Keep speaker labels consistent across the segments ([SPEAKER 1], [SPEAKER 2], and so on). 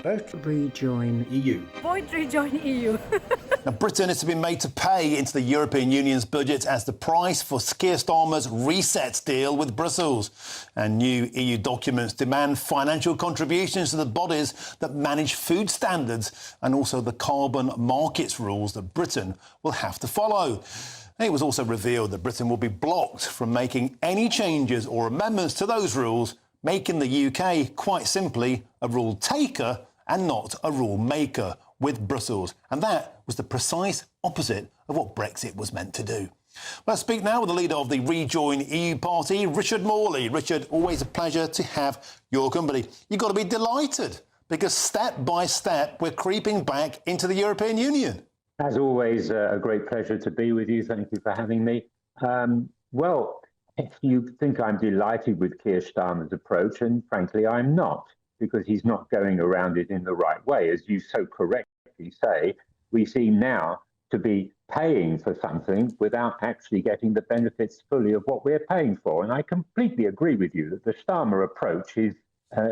[SPEAKER 1] Vote Rejoin EU.
[SPEAKER 2] Vote Rejoin EU.
[SPEAKER 3] Now, Britain is to be made to pay into the European Union's budget as the price for Keir Starmer's reset deal with Brussels. And new EU documents demand financial contributions to the bodies that manage food standards and also the carbon markets rules that Britain will have to follow. It was also revealed that Britain will be blocked from making any changes or amendments to those rules, making the UK, quite simply, a rule taker and not a rule maker with Brussels. And that was the precise opposite of what Brexit was meant to do. Let's speak now with the leader of the Rejoin EU party, Richard Morley. Richard, always a pleasure to have your company. You've got to be delighted because step by step we're creeping back into the European Union.
[SPEAKER 4] As always, a great pleasure to be with you. Thank you for having me. Well, if you think I'm delighted with Keir Starmer's approach, and frankly, I'm not, because he's not going around it in the right way. As you so correctly say, we seem now to be paying for something without actually getting the benefits fully of what we're paying for. And I completely agree with you that the Starmer approach is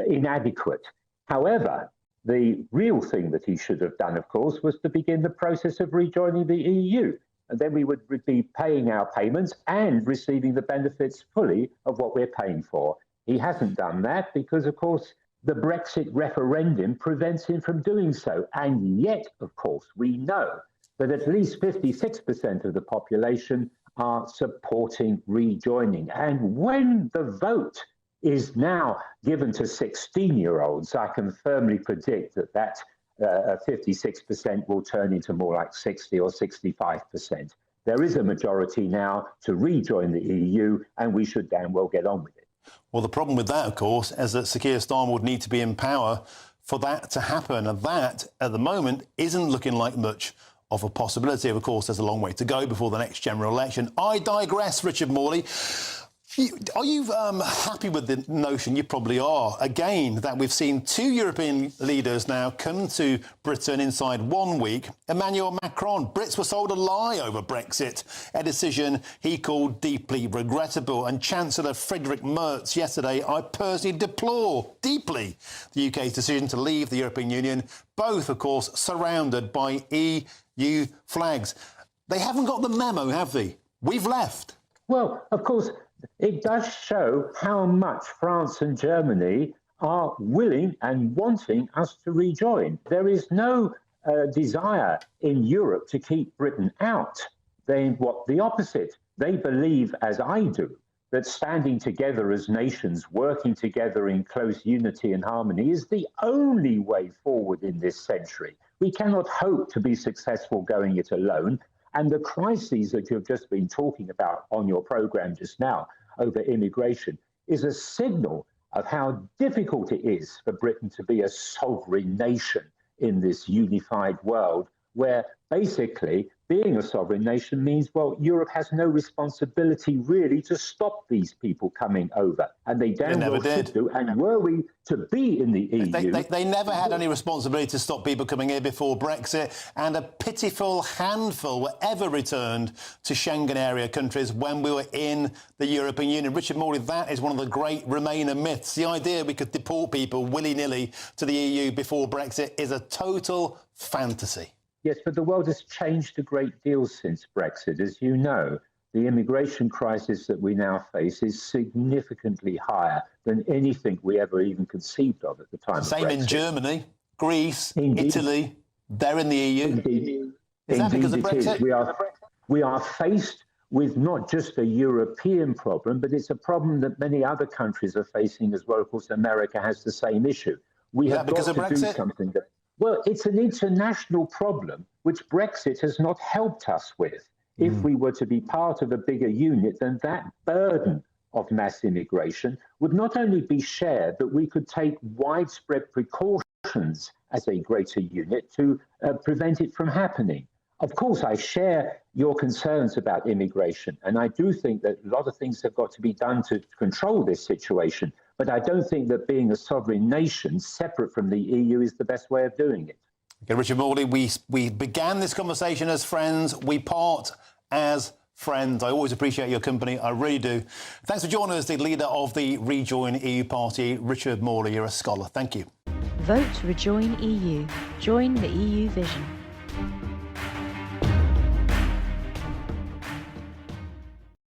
[SPEAKER 4] inadequate. However, the real thing that he should have done, of course, was to begin the process of rejoining the EU. And then we would be paying our payments and receiving the benefits fully of what we're paying for. He hasn't done that because, of course, the Brexit referendum prevents him from doing so. And yet, of course, we know that at least 56% of the population are supporting rejoining. And when the vote is now given to 16-year-olds, I can firmly predict that 56% will turn into more like 60 or 65%. There is a majority now to rejoin the EU, and we should damn well get on with it.
[SPEAKER 3] Well, the problem with that, of course, is that Sir Keir Starmer would need to be in power for that to happen. And that, at the moment, isn't looking like much of a possibility. Of course, there's a long way to go before the next general election. I digress, Richard Morley. Are you happy with the notion, you probably are, again, that we've seen two European leaders now come to Britain inside 1 week? Emmanuel Macron, Brits were sold a lie over Brexit, a decision he called deeply regrettable. And Chancellor Friedrich Merz yesterday, I personally deplore deeply the UK's decision to leave the European Union, both, of course, surrounded by EU flags. They haven't got the memo, have they? We've left.
[SPEAKER 4] Well, of course, it does show how much France and Germany are willing and wanting us to rejoin. There is no desire in Europe to keep Britain out. They want the opposite. They believe, as I do, that standing together as nations, working together in close unity and harmony is the only way forward in this century. We cannot hope to be successful going it alone. And the crises that you've just been talking about on your programme just now over immigration is a signal of how difficult it is for Britain to be a sovereign nation in this unified world, where basically being a sovereign nation means, well, Europe has no responsibility really to stop these people coming over. And they damn well should do. And were we to be in the EU...
[SPEAKER 3] They never had any responsibility to stop people coming here before Brexit, and a pitiful handful were ever returned to Schengen area countries when we were in the European Union. Richard Morley, that is one of the great Remainer myths. The idea we could deport people willy-nilly to the EU before Brexit is a total fantasy.
[SPEAKER 4] Yes, but the world has changed a great deal since Brexit. As you know, the immigration crisis that we now face is significantly higher than anything we ever even conceived of at the time of Brexit.
[SPEAKER 3] Same in Germany, Greece,
[SPEAKER 4] Indeed.
[SPEAKER 3] Italy. They're in the EU.
[SPEAKER 4] Indeed.
[SPEAKER 3] Is that because of Brexit?
[SPEAKER 4] We are faced with not just a European problem, but it's a problem that many other countries are facing as well. Of course, America has the same issue. We have got to do something that... Well, it's an international problem which Brexit has not helped us with. If we were to be part of a bigger unit, then that burden of mass immigration would not only be shared, but we could take widespread precautions as a greater unit to prevent it from happening. Of course, I share your concerns about immigration, and I do think that a lot of things have got to be done to control this situation. But I don't think that being a sovereign nation separate from the EU is the best way of doing it.
[SPEAKER 3] Okay, Richard Morley, we began this conversation as friends. We part as friends. I always appreciate your company. I really do. Thanks for joining us, the leader of the Rejoin EU party, Richard Morley. You're a scholar. Thank you.
[SPEAKER 2] Vote Rejoin EU. Join the EU vision.